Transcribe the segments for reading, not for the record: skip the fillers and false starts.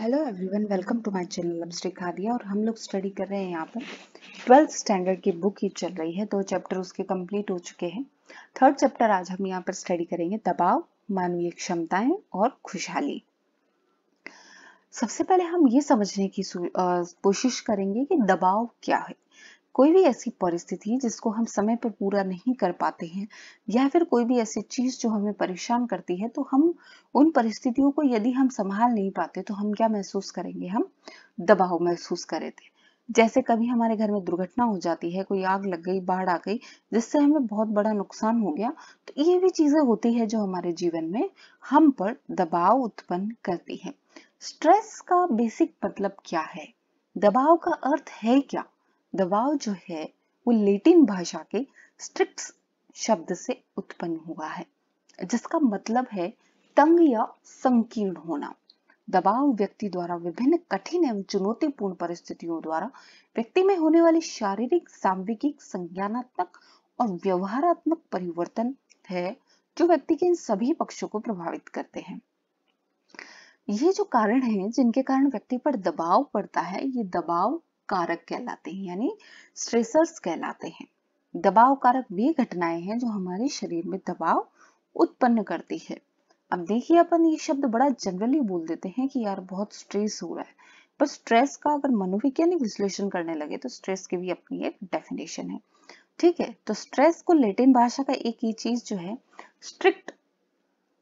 Hello everyone, welcome to my channel lovestick Hadiya. और हम लोग स्टडी कर रहे हैं यहाँ पर 12th स्टैंडर्ड की बुक ही चल रही है। 2 चैप्टर उसके कंप्लीट हो चुके हैं। 3rd चैप्टर आज हम यहाँ पर स्टडी करेंगे, दबाव, मानवीय क्षमताएं और खुशहाली। सबसे पहले हम ये समझने की कोशिश करेंगे कि दबाव क्या है। कोई भी ऐसी परिस्थिति जिसको हम समय पर पूरा नहीं कर पाते हैं, या फिर कोई भी ऐसी चीज जो हमें परेशान करती है, तो हम उन परिस्थितियों को यदि हम संभाल नहीं पाते तो हम क्या महसूस करेंगे? हम दबाव महसूस करे थे। जैसे कभी हमारे घर में दुर्घटना हो जाती है, कोई आग लग गई, बाढ़ आ गई, जिससे हमें बहुत बड़ा नुकसान हो गया, तो ये भी चीजें होती है जो हमारे जीवन में हम पर दबाव उत्पन्न करती है। स्ट्रेस का बेसिक मतलब क्या है? दबाव का अर्थ है क्या? दबाव जो है वो लैटिन भाषा के स्ट्रिक्स शब्द से उत्पन्न हुआ है, जिसका मतलब है तंग या संकीर्ण होना। दबाव व्यक्ति द्वारा विभिन्न कठिन एवं चुनौतीपूर्ण परिस्थितियों द्वारा व्यक्ति में होने वाली शारीरिक, सांवेगिक, संज्ञानात्मक और व्यवहारात्मक परिवर्तन है, जो व्यक्ति के इन सभी पक्षों को प्रभावित करते हैं। ये जो कारण हैं जिनके कारण व्यक्ति पर दबाव पड़ता है, ये दबाव कारक कहलाते हैं, यानी स्ट्रेसर्स कहलाते हैं। दबाव कारक वे घटनाएं हैं जो हमारे शरीर में दबाव उत्पन्न करती है। अब देखिए, अपन ये शब्द बड़ा जनरली बोल देते हैं कि यार बहुत स्ट्रेस हो रहा है, पर स्ट्रेस का अगर मनोवैज्ञानिक विश्लेषण करने लगे तो स्ट्रेस की भी अपनी एक डेफिनेशन है। ठीक है, तो स्ट्रेस को लैटिन भाषा का एक ही चीज जो है स्ट्रिक्ट,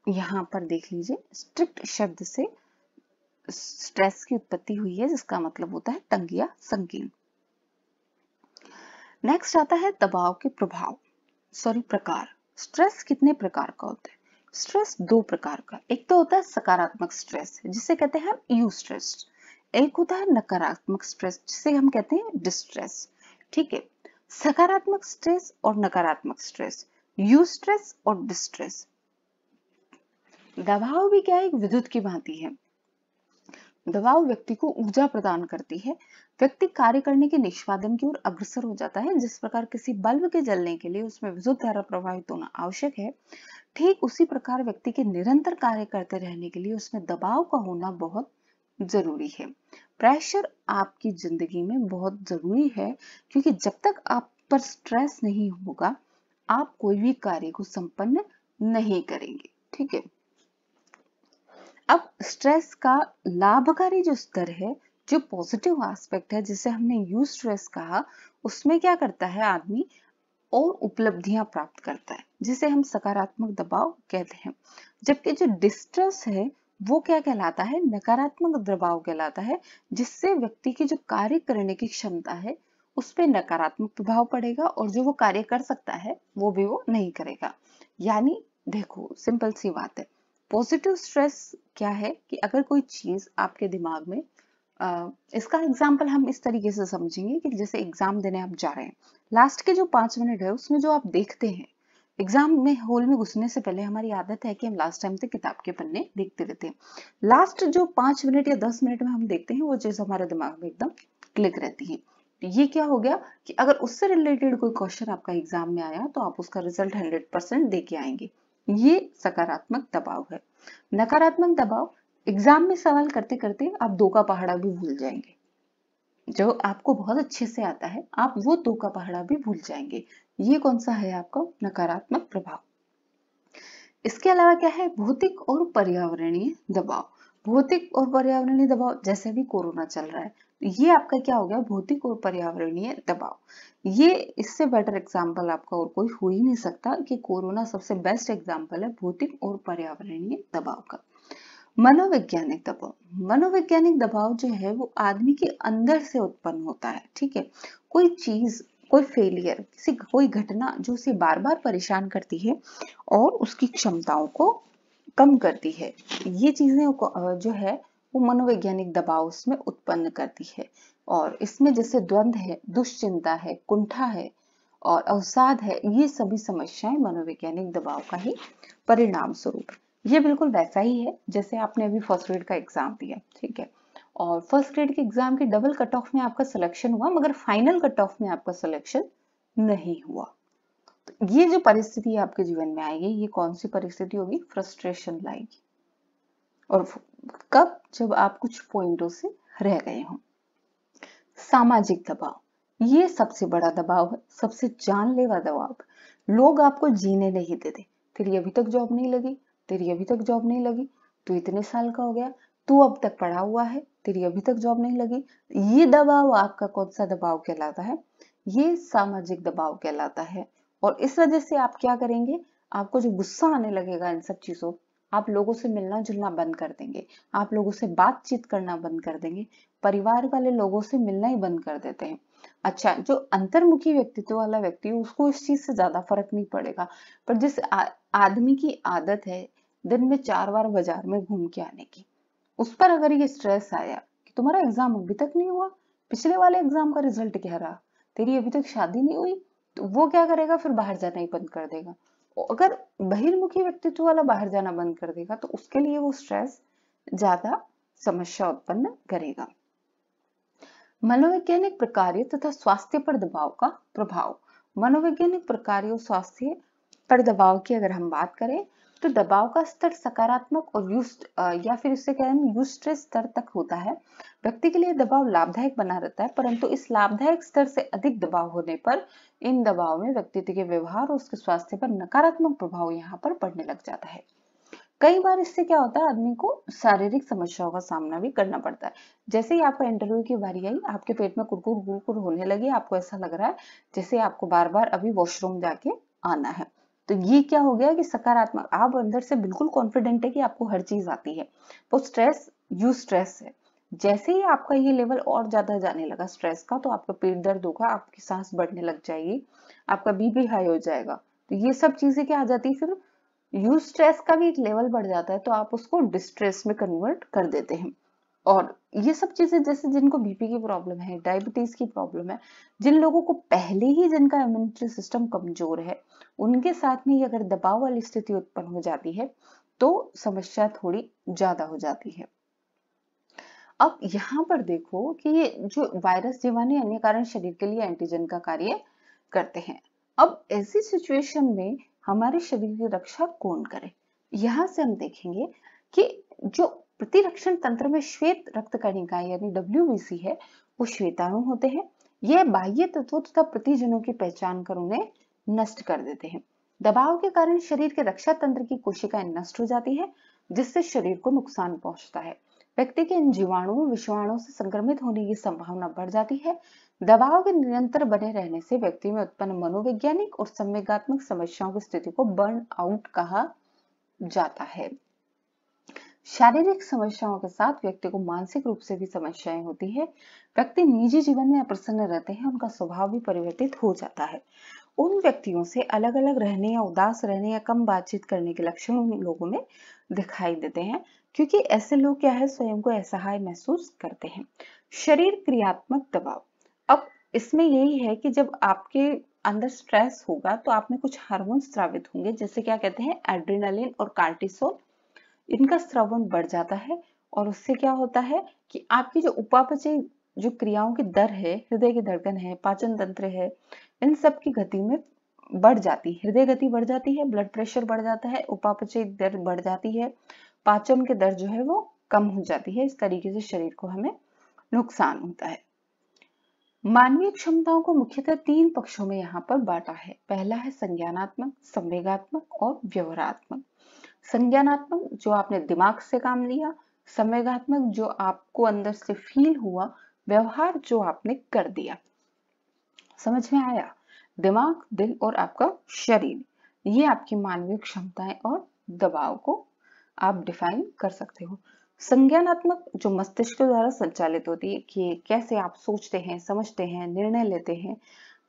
यहाँ पर देख लीजिए, स्ट्रिक्ट शब्द से स्ट्रेस की उत्पत्ति हुई है, जिसका मतलब होता है तंग या संकीर्ण। नेक्स्ट आता है दबाव के प्रकार। स्ट्रेस कितने प्रकार का होता है? स्ट्रेस 2 प्रकार का। एक तो होता है सकारात्मक स्ट्रेस, जिसे कहते हैं हम यू स्ट्रेस। एक होता है नकारात्मक स्ट्रेस, जिसे हम कहते हैं डिस्ट्रेस। ठीक है, सकारात्मक स्ट्रेस और नकारात्मक स्ट्रेस, यू स्ट्रेस और डिस्ट्रेस। दबाव भी क्या है? एक विद्युत की भांति है। दबाव व्यक्ति को ऊर्जा प्रदान करती है। व्यक्ति कार्य करने के निष्पादन की ओर अग्रसर हो जाता है। जिस प्रकार किसी बल्ब के जलने के लिए उसमें विद्युत धारा प्रवाहित होना आवश्यक है, ठीक उसी प्रकार व्यक्ति के निरंतर कार्य करते रहने के लिए उसमें दबाव का होना बहुत जरूरी है। प्रेशर आपकी जिंदगी में बहुत जरूरी है, क्योंकि जब तक आप पर स्ट्रेस नहीं होगा, आप कोई भी कार्य को संपन्न नहीं करेंगे। ठीक है, अब स्ट्रेस का लाभकारी जो स्तर है, जो पॉजिटिव एस्पेक्ट है, जिसे हमने यू स्ट्रेस कहा, उसमें क्या करता है आदमी? और उपलब्धियां प्राप्त करता है, जिसे हम सकारात्मक दबाव कहते हैं। जबकि जो डिस्ट्रेस है वो क्या कहलाता है? नकारात्मक दबाव कहलाता है, जिससे व्यक्ति की जो कार्य करने की क्षमता है उस पर नकारात्मक प्रभाव पड़ेगा, और जो वो कार्य कर सकता है वो भी वो नहीं करेगा। यानी देखो, सिंपल सी बात है। पॉजिटिव स्ट्रेस क्या है कि अगर कोई चीज आपके दिमाग में, इसका एग्जाम्पल हम इस तरीके से समझेंगे कि जैसे एग्जाम देने आप जा रहे हैं, लास्ट के जो 5 मिनट है उसमें जो आप देखते हैं, एग्जाम में हॉल में घुसने से पहले हमारी आदत है कि हम लास्ट टाइम से किताब के पन्ने देखते रहते हैं। लास्ट जो 5 मिनट या 10 मिनट में हम देखते हैं, वो चीज हमारे दिमाग में एकदम क्लिक रहती है। तो ये क्या हो गया कि अगर उससे रिलेटेड कोई क्वेश्चन आपका एग्जाम में आया तो आप उसका रिजल्ट 100% दे के आएंगे। ये सकारात्मक दबाव है। नकारात्मक दबाव, एग्जाम में सवाल करते करते आप 2 का पहाड़ा भी भूल जाएंगे। जो आपको बहुत अच्छे से आता है, आप वो 2 का पहाड़ा भी भूल जाएंगे। ये कौन सा है आपका नकारात्मक प्रभाव? इसके अलावा क्या है? भौतिक और पर्यावरणीय दबाव। भौतिक और पर्यावरणीय दबाव, जैसे भी कोरोना चल रहा है, ये आपका क्या हो गया? भौतिक और पर्यावरणीय दबाव। ये इससे बेटर एग्जाम्पल आपका और कोई हो ही नहीं सकता कि कोरोना सबसे बेस्ट एग्जाम्पल है भौतिक और पर्यावरणीय दबाव का। मनोवैज्ञानिक दबाव। मनोवैज्ञानिक दबाव जो है वो आदमी के अंदर से उत्पन्न होता है। ठीक है, कोई चीज, कोई फेलियर, कोई घटना जो उसे बार बार परेशान करती है और उसकी क्षमताओं को कम करती है, ये चीजें जो है वो मनोवैज्ञानिक दबाव उसमें उत्पन्न करती है। और इसमें जैसे द्वंद्व है, दुश्चिंता है, कुंठा है और अवसाद है, ये सभी समस्याएं मनोवैज्ञानिक दबाव का ही परिणाम स्वरूप। ये बिल्कुल वैसा ही है जैसे आपने अभी फर्स्ट ग्रेड का एग्जाम दिया। ठीक है, और फर्स्ट ग्रेड के एग्जाम के डबल कट ऑफ में आपका सिलेक्शन हुआ, मगर फाइनल कट ऑफ में आपका सिलेक्शन नहीं हुआ। तो ये जो परिस्थिति आपके जीवन में आएगी, ये कौन सी परिस्थिति होगी? फ्रस्ट्रेशन लाएगी। और कब, जब आप कुछ पॉइंटों से रह गए हों। सामाजिक दबाव, ये सबसे बड़ा दबाव है, सबसे जानलेवा दबाव। लोग आपको जीने नहीं देते। तेरी अभी तक जॉब नहीं लगी, तेरी अभी तक जॉब नहीं लगी, तू इतने साल का हो गया, तू अब तक पढ़ा हुआ है, तेरी अभी तक जॉब नहीं लगी। ये दबाव आपका कौन सा दबाव कहलाता है? ये सामाजिक दबाव कहलाता है। और इस वजह से आप क्या करेंगे, आपको जो गुस्सा आने लगेगा इन सब चीजों, आप लोगों से मिलना जुलना बंद कर देंगे, आप लोगों से बातचीत करना बंद कर देंगे, परिवार वाले लोगों से मिलना ही बंद कर देते हैं। अच्छा, जो अंतर्मुखी व्यक्तित्व वाला व्यक्ति है उसको इस चीज से ज्यादा फर्क नहीं पड़ेगा, पर जिस आदमी की आदत है दिन में 4 बार बाजार में घूम के आने की, उस पर अगर ये स्ट्रेस आया कि तुम्हारा एग्जाम अभी तक नहीं हुआ, पिछले वाले एग्जाम का रिजल्ट क्या रहा, तेरी अभी तक शादी नहीं हुई, तो वो क्या करेगा, फिर बाहर जाना ही बंद कर देगा। और अगर बहिर्मुखी व्यक्तित्व वाला बाहर जाना बंद कर देगा तो उसके लिए वो स्ट्रेस ज्यादा समस्या उत्पन्न करेगा। मनोवैज्ञानिक प्रकार्य तथा स्वास्थ्य पर दबाव का प्रभाव। मनोवैज्ञानिक प्रकार्य और स्वास्थ्य पर दबाव की अगर हम बात करें तो दबाव का स्तर सकारात्मक और या फिर इससे क्या है, यूस्ट्रेस स्तर तक होता है। व्यक्ति के लिए दबाव लाभदायक बना रहता है, परंतु इस लाभदायक स्तर से अधिक दबाव होने पर इन दबाव में व्यक्ति के व्यवहार और उसके स्वास्थ्य पर नकारात्मक प्रभाव यहाँ पर पड़ने लग जाता है। कई बार इससे क्या होता है, आदमी को शारीरिक समस्याओं का सामना भी करना पड़ता है। जैसे ही आपका इंटरव्यू की बारी आई, आपके पेट में कुरकुर कुरकुर होने लगी, आपको ऐसा लग रहा है जैसे आपको बार बार अभी वॉशरूम जाके आना है, तो ये क्या हो गया कि सकारात्मक, आप अंदर से बिल्कुल कॉन्फिडेंट है कि आपको हर चीज आती है, वो स्ट्रेस यू स्ट्रेस है। जैसे ही आपका ये लेवल और ज्यादा जाने लगा स्ट्रेस का, तो आपका पेट दर्द होगा, आपकी सांस बढ़ने लग जाएगी, आपका बीपी हाई हो जाएगा। तो ये सब चीजें क्या आ जाती है, फिर यू स्ट्रेस का भी एक लेवल बढ़ जाता है, तो आप उसको डिस्ट्रेस में कन्वर्ट कर देते हैं। और ये सब चीजें, जैसे जिनको बीपी की प्रॉब्लम है, डायबिटीज की प्रॉब्लम है, जिन लोगों को पहले ही जिनका इम्यूनिटी सिस्टम कमजोर है, उनके साथ में अगर दबाव वाली स्थिति उत्पन्न हो जाती है तो समस्या थोड़ी ज्यादा हो जाती है। अब यहाँ पर देखो कि ये जो वायरस, जीवाणु, अन्य कारण शरीर के लिए एंटीजन का कार्य करते हैं। अब ऐसी सिचुएशन में हमारे शरीर की रक्षा कौन करे? यहाँ से हम देखेंगे कि जो प्रतिरक्षण तंत्र में श्वेत रक्त कणिका यानी WBC है, वो श्वेताणु होते हैं। यह बाह्य तत्वों तथा प्रतिजनों की पहचान कर उन्हें नष्ट कर देते हैं। दबाव के कारण शरीर के रक्षा तंत्र की कोशिकाएं नष्ट हो जाती है, जिससे शरीर को नुकसान पहुंचता है। व्यक्ति के इन जीवाणुओं विषाणुओं से संक्रमित होने की संभावना बढ़ जाती है। दबाव के निरंतर बने रहने से व्यक्ति में उत्पन्न मनोवैज्ञानिक और संवेगात्मक समस्याओं की स्थिति को बर्न आउट कहा जाता है। शारीरिक समस्याओं के साथ व्यक्ति को मानसिक रूप से भी समस्याएं होती है। व्यक्ति निजी जीवन में अप्रसन्न रहते हैं, उनका स्वभाव भी परिवर्तित हो जाता है। उन व्यक्तियों से अलग अलग रहने या उदास रहने या कम बातचीत करने के लक्षण उन लोगों में दिखाई देते हैं, क्योंकि ऐसे लोग क्या है, स्वयं को असहाय महसूस करते हैं। शरीर क्रियात्मक दबाव। अब इसमें यही है कि जब आपके अंदर स्ट्रेस होगा तो आप में कुछ हार्मोन स्रावित होंगे, जैसे क्या कहते हैं, एड्रेनालिन और कार्टिसोल, इनका स्रावन बढ़ जाता है। और उससे क्या होता है कि आपकी जो उपापचय जो क्रियाओं की दर है, हृदय की धड़कन है, पाचन तंत्र है, इन सब की गति में बढ़ जाती है। हृदय गति बढ़ जाती है, ब्लड प्रेशर बढ़ जाता है, उपापचय दर बढ़ जाती है, पाचन के दर जो है वो कम हो जाती है। इस तरीके से शरीर को हमें नुकसान होता है। मानवीय क्षमताओं को मुख्यतः 3 पक्षों में यहाँ पर बांटा है। पहला है संज्ञानात्मक, संवेगात्मक और व्यवहारात्मक। संज्ञानात्मक जो आपने दिमाग से काम लिया, संवेगात्मक जो आपको अंदर से फील हुआ, व्यवहार जो आपने कर दिया। समझ में आया? दिमाग, दिल और आपका शरीर, ये आपकी मानवीय क्षमताएं और दबाव को आप डिफाइन कर सकते हो। संज्ञानात्मक जो मस्तिष्क द्वारा संचालित होती है कि कैसे आप सोचते हैं, समझते हैं, निर्णय लेते हैं,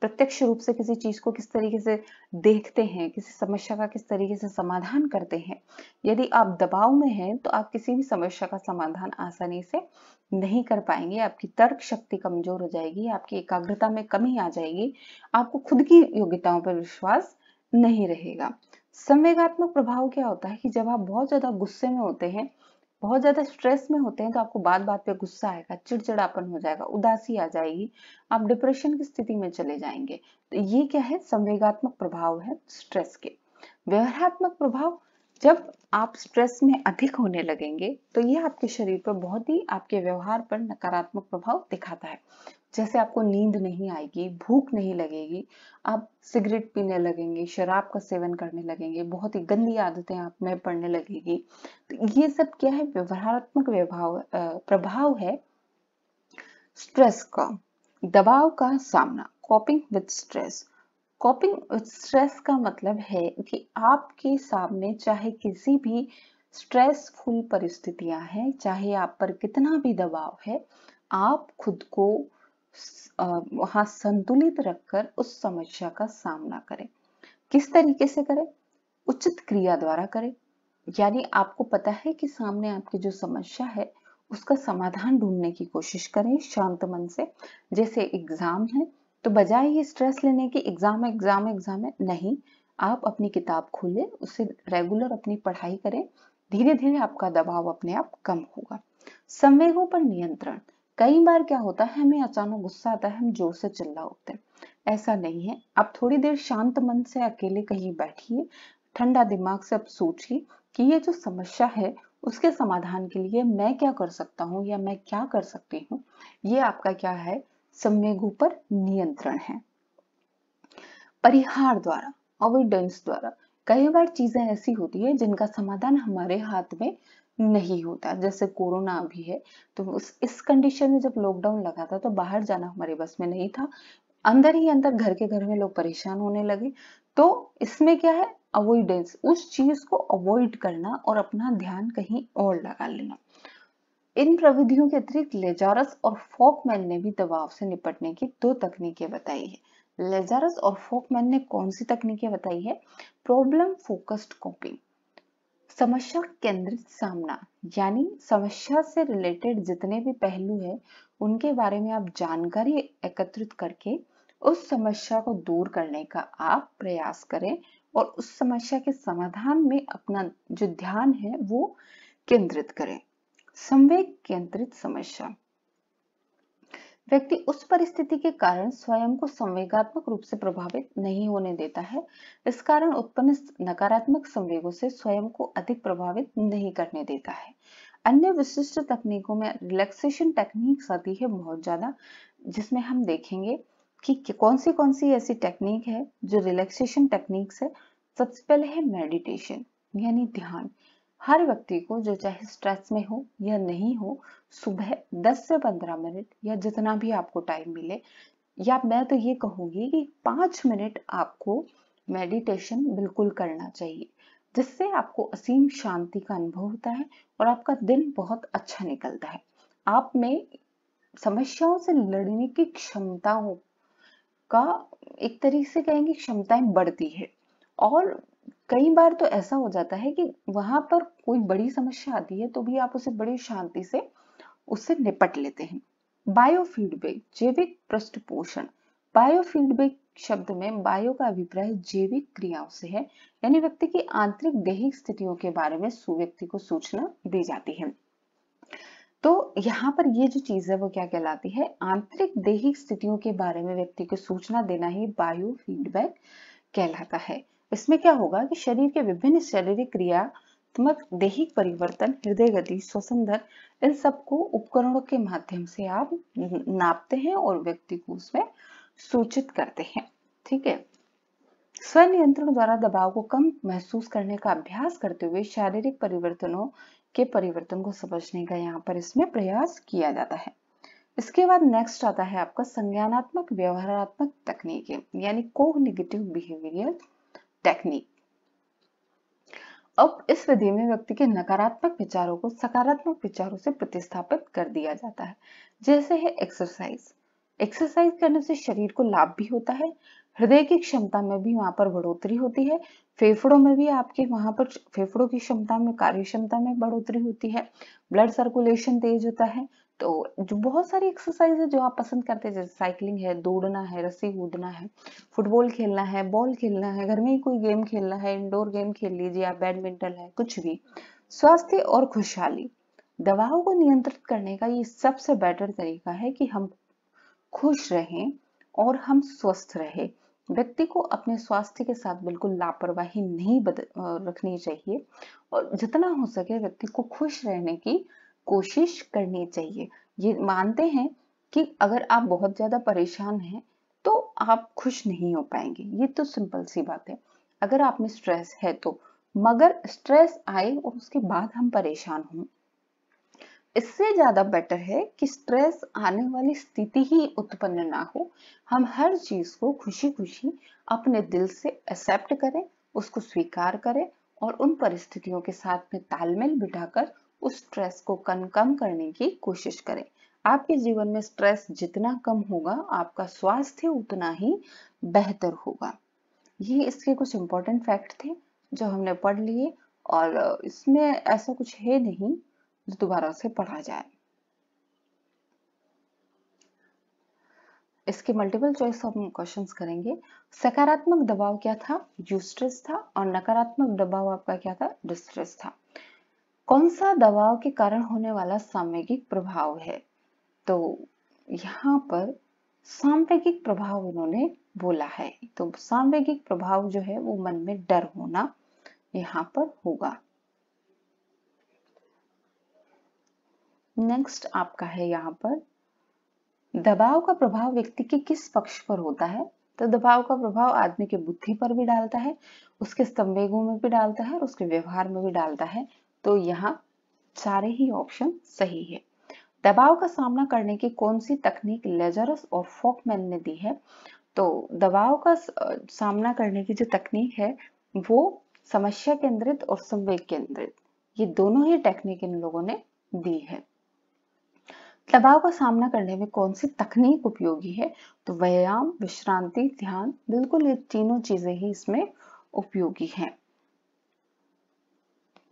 प्रत्यक्ष रूप से किसी चीज को किस तरीके से देखते हैं, किसी समस्या का किस तरीके से समाधान करते हैं। यदि आप दबाव में हैं तो आप किसी भी समस्या का समाधान आसानी से नहीं कर पाएंगे, आपकी तर्क शक्ति कमजोर हो जाएगी, आपकी एकाग्रता में कमी आ जाएगी, आपको खुद की योग्यताओं पर विश्वास नहीं रहेगा। संवेगात्मक प्रभाव क्या होता है कि जब आप बहुत ज्यादा गुस्से में होते हैं, बहुत ज्यादा स्ट्रेस में होते हैं, तो आपको बात बात पे गुस्सा आएगा, चिड़चिड़ापन हो जाएगा, उदासी आ जाएगी, आप डिप्रेशन की स्थिति में चले जाएंगे। तो ये क्या है, संवेगात्मक प्रभाव है स्ट्रेस के। व्यवहारात्मक प्रभाव, जब आप स्ट्रेस में अधिक होने लगेंगे तो ये आपके शरीर पर बहुत ही आपके व्यवहार पर नकारात्मक प्रभाव दिखाता है। जैसे आपको नींद नहीं आएगी, भूख नहीं लगेगी, आप सिगरेट पीने लगेंगे, शराब का सेवन करने लगेंगे, बहुत ही गंदी आदतें आप में पड़ने लगेगी। तो ये सब क्या है, व्यवहारात्मक प्रभाव है स्ट्रेस का। दबाव का सामना, कॉपिंग विद स्ट्रेस। कॉपिंग विद स्ट्रेस का मतलब है कि आपके सामने चाहे किसी भी स्ट्रेसफुल परिस्थितियां हैं, चाहे आप पर कितना भी दबाव है, आप खुद को वहां संतुलित रखकर उस समस्या का सामना करें। किस तरीके से करें? उचित क्रिया द्वारा करें। यानी आपको पता है कि सामने आपकी जो समस्या है उसका समाधान ढूंढने की कोशिश करें शांत मन से। जैसे एग्जाम है तो बजाय ये स्ट्रेस लेने की एग्जाम है एग्जाम है एग्जाम है, नहीं, आप अपनी किताब खोलें, उससे रेगुलर अपनी पढ़ाई करें। धीरे धीरे आपका दबाव अपने आप कम होगा। संवेगों पर नियंत्रण। कई बार क्या होता है, हमें अचानक गुस्सा आता है, हम जोर से चिल्ला उठते हैं। ऐसा नहीं है, आप थोड़ी देर शांत मन से अकेले कहीं बैठिए, ठंडा दिमाग से आप सोचिए कि ये जो समस्या है उसके समाधान के लिए मैं क्या कर सकता हूँ या मैं क्या कर सकती हूँ। ये आपका क्या है, संवेगों पर नियंत्रण है। परिहार द्वारा, अवॉइडेंस द्वारा। कई बार चीजें ऐसी होती है जिनका समाधान हमारे हाथ में नहीं होता। जैसे कोरोना अभी है, तो इस कंडीशन में जब लॉकडाउन लगा था तो बाहर जाना हमारे बस में नहीं था। अंदर ही अंदर घर के घर में लोग परेशान होने लगे। तो इसमें क्या है, अवॉइडेंस, उस चीज को अवॉइड करना और अपना ध्यान कहीं और लगा लेना। इन प्रविधियों के अतिरिक्त लेजारस और फोकमैन ने भी दबाव से निपटने की 2 तकनीकें बताई है। लेजारस और फोकमैन ने कौन सी तकनीकें बताई है? प्रॉब्लम फोकस्ड कॉपिंग, समस्या केंद्रित सामना। यानी समस्या से रिलेटेड जितने भी पहलू है उनके बारे में आप जानकारी एकत्रित करके उस समस्या को दूर करने का आप प्रयास करें और उस समस्या के समाधान में अपना जो ध्यान है वो केंद्रित करें। संवेग केंद्रित समस्या, व्यक्ति उस परिस्थिति के कारण स्वयं को संवेगात्मक रूप से प्रभावित नहीं होने देता है। इस कारण उत्पन्न नकारात्मक संवेगों से स्वयं को अधिक प्रभावित नहीं करने देता है। अन्य विशिष्ट तकनीकों में रिलैक्सेशन टेक्निक्स आती है बहुत ज्यादा, जिसमें हम देखेंगे कि कौन सी ऐसी टेक्निक है जो रिलैक्सेशन टेक्निक्स है। सबसे पहले है मेडिटेशन, यानी ध्यान। हर व्यक्ति को, जो चाहे स्ट्रेस में हो या नहीं हो, सुबह 10 से 15 मिनट या जितना भी आपको टाइम मिले, या मैं तो ये कहूंगी कि 5 मिनट आपको मेडिटेशन बिल्कुल करना चाहिए, जिससे आपको असीम शांति का अनुभव होता है और आपका दिन बहुत अच्छा निकलता है। आप में समस्याओं से लड़ने की क्षमताओं का, एक तरीके से कहेंगे, क्षमताएं बढ़ती है। और कई बार तो ऐसा हो जाता है कि वहां पर कोई बड़ी समस्या आती है तो भी आप उसे बड़ी शांति से उससे निपट लेते हैं। बायोफीडबैक, जैविक पृष्ठपोषण। बायोफीडबैक शब्द में बायो का अभिप्राय जैविक क्रियाओं से है, यानी व्यक्ति की आंतरिक दैहिक स्थितियों के बारे में व्यक्ति को सूचना दी जाती है। तो यहाँ पर ये जो चीज है वो क्या कहलाती है, आंतरिक दैहिक स्थितियों के बारे में व्यक्ति को सूचना देना ही बायो फीडबैक कहलाता है। इसमें क्या होगा कि शरीर के विभिन्न शारीरिक क्रियात्मक दैहिक परिवर्तन, हृदय गति, श्वसन दर, इन सबको उपकरणों के माध्यम से आप नापते हैं और व्यक्ति को उसमें सूचित करते हैं। ठीक है। स्वनियंत्रण द्वारा दबाव को कम महसूस करने का अभ्यास करते हुए शारीरिक परिवर्तनों के परिवर्तन को समझने का यहाँ पर इसमें प्रयास किया जाता है। इसके बाद नेक्स्ट आता है आपका संज्ञानात्मक व्यवहारात्मक तकनीकें, यानी कोग्निटिव बिहेवियरल टेक्निक। अब इस विधि में व्यक्ति के नकारात्मक विचारों को सकारात्मक विचारों से प्रतिस्थापित कर दिया जाता है। जैसे है एक्सरसाइज। एक्सरसाइज करने से शरीर को लाभ भी होता है, हृदय की क्षमता में भी वहां पर बढ़ोतरी होती है, फेफड़ों में भी आपके वहां पर फेफड़ों की क्षमता में, कार्य क्षमता में बढ़ोतरी होती है, ब्लड सर्कुलेशन तेज होता है। तो जो बहुत सारी एक्सरसाइज है जो आप पसंद करते हैं, जैसे साइकिलिंग है, दौड़ना है, रस्सी कूदना है, फुटबॉल खेलना है, बॉल खेलना है, घर में ही कोई गेम खेलना है, इंडोर गेम खेल लीजिए आप, बैडमिंटन है, कुछ भी। स्वास्थ्य और खुशहाली, दवाओं को नियंत्रित करने का ये सबसे बेटर तरीका है कि हम खुश रहें और हम स्वस्थ रहें। व्यक्ति को अपने स्वास्थ्य के साथ बिल्कुल लापरवाही नहीं रखनी चाहिए और जितना हो सके व्यक्ति को खुश रहने की कोशिश करनी चाहिए। ये मानते हैं कि अगर आप बहुत ज्यादा परेशान हैं तो आप खुश नहीं हो पाएंगे, ये तो सिंपल सी बात है। अगर आप में स्ट्रेस है तो, मगर स्ट्रेस आए और उसके बाद हम परेशान हों, इससे ज्यादा बेटर है कि स्ट्रेस आने वाली स्थिति ही उत्पन्न ना हो। हम हर चीज को खुशी खुशी अपने दिल से एक्सेप्ट करें, उसको स्वीकार करें और उन परिस्थितियों के साथ में तालमेल बिठाकर उस स्ट्रेस को कम करने की कोशिश करें। आपके जीवन में स्ट्रेस जितना कम होगा, आपका स्वास्थ्य उतना ही बेहतर होगा। ये इसके कुछ इंपॉर्टेंट फैक्ट थे जो हमने पढ़ लिए, और इसमें ऐसा कुछ है नहीं जो दोबारा से पढ़ा जाए। इसके मल्टीपल चॉइस हम क्वेश्चंस करेंगे। सकारात्मक दबाव क्या था? यूस्ट्रेस था। और नकारात्मक दबाव आपका क्या था? डिस्ट्रेस था। कौन सा दबाव के कारण होने वाला सामयिक प्रभाव है? तो यहाँ पर सामयिक प्रभाव उन्होंने बोला है। तो सामयिक प्रभाव जो है वो मन में डर होना यहाँ पर होगा। नेक्स्ट आपका है यहाँ पर, दबाव का प्रभाव व्यक्ति के किस पक्ष पर होता है? तो दबाव का प्रभाव आदमी के बुद्धि पर भी डालता है, उसके संवेगों में भी डालता है और उसके व्यवहार में भी डालता है। तो यहाँ सारे ही ऑप्शन सही है। दबाव का सामना करने की कौन सी तकनीक लेजरस और फोकमैन ने दी है? तो दबाव का सामना करने की जो तकनीक है वो समस्या केंद्रित और संवेग केंद्रित, ये दोनों ही टेक्निक इन लोगों ने दी है। दबाव का सामना करने में कौन सी तकनीक उपयोगी है? तो व्यायाम, विश्रांति, ध्यान, बिल्कुल ये तीनों चीजें ही इसमें उपयोगी हैं।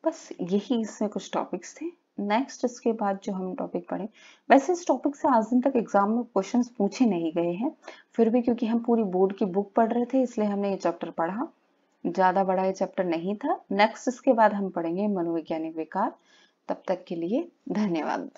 बस यही इसमें कुछ टॉपिक्स थे। नेक्स्ट इसके बाद जो हम टॉपिक पढ़े, वैसे इस टॉपिक से आज दिन तक एग्जाम में क्वेश्चंस पूछे नहीं गए हैं, फिर भी क्योंकि हम पूरी बोर्ड की बुक पढ़ रहे थे इसलिए हमने ये चैप्टर पढ़ा। ज्यादा बड़ा ये चैप्टर नहीं था। नेक्स्ट इसके बाद हम पढ़ेंगे मनोवैज्ञानिक विकार। तब तक के लिए धन्यवाद।